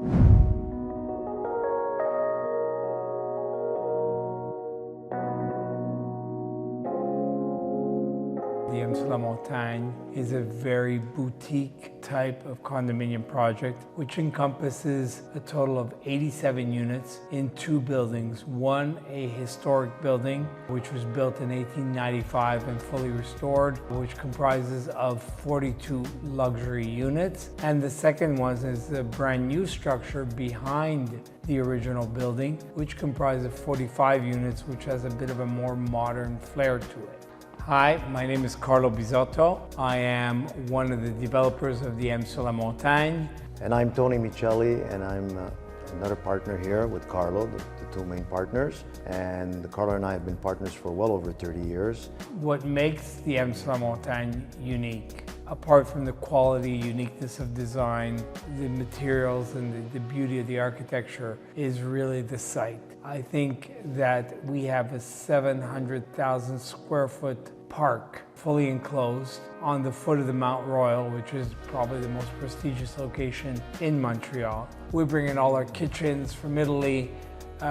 The M SUR LA Montagne is a very boutique type of condominium project which encompasses a total of 87 units in 2 buildings. One, a historic building which was built in 1895 and fully restored, which comprises of 42 luxury units. And the second one is a brand new structure behind the original building, which comprises 45 units, which has a bit of a more modern flair to it. Hi, my name is Carlo Bisotto. I am one of the developers of the M SUR LA Montagne. And I'm Tony Michelli, and I'm another partner here with Carlo, the 2 main partners. And Carlo and I have been partners for well over 30 years. What makes the M SUR LA Montagne unique, apart from the quality, uniqueness of design, the materials and the beauty of the architecture, is really the site. I think that we have a 700,000 square foot park, fully enclosed, on the foot of the Mount Royal, which is probably the most prestigious location in Montreal. We bring in all our kitchens from Italy.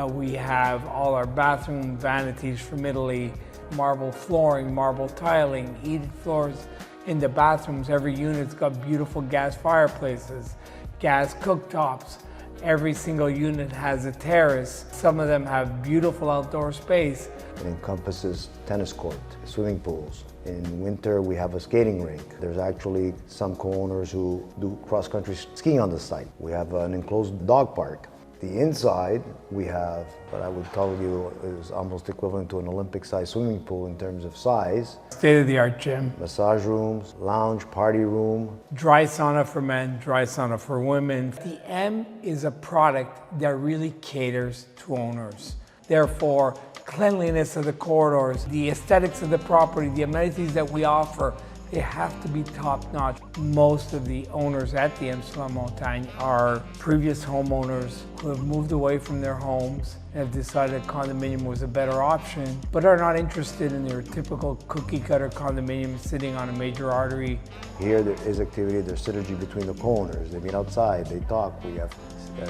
We have all our bathroom vanities from Italy, marble flooring, marble tiling, heated floors in the bathrooms. Every unit's got beautiful gas fireplaces, gas cooktops. Every single unit has a terrace. Some of them have beautiful outdoor space. It encompasses tennis court, swimming pools. In winter, we have a skating rink. There's actually some co-owners who do cross-country skiing on the site. We have an enclosed dog park. The inside, we have what I would tell you is almost equivalent to an Olympic-sized swimming pool in terms of size. State-of-the-art gym. Massage rooms, lounge, party room. Dry sauna for men, dry sauna for women. The M is a product that really caters to owners. Therefore, cleanliness of the corridors, the aesthetics of the property, the amenities that we offer, they have to be top-notch. Most of the owners at the M SUR LA Montagne are previous homeowners who have moved away from their homes and have decided a condominium was a better option, but are not interested in your typical cookie-cutter condominium sitting on a major artery. Here there is activity, there's synergy between the co-owners. They meet outside, they talk, we have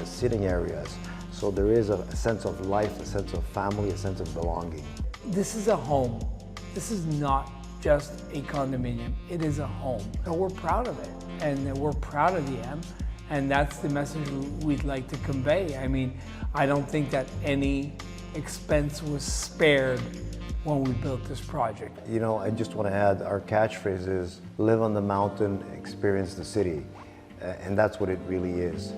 sitting areas. So there is a sense of life, a sense of family, a sense of belonging. This is a home. This is not just a condominium. It is a home. So we're proud of it, and we're proud of the M, and that's the message we'd like to convey. I mean, I don't think that any expense was spared when we built this project. You know, I just want to add, our catchphrase is, live on the mountain, experience the city. And that's what it really is.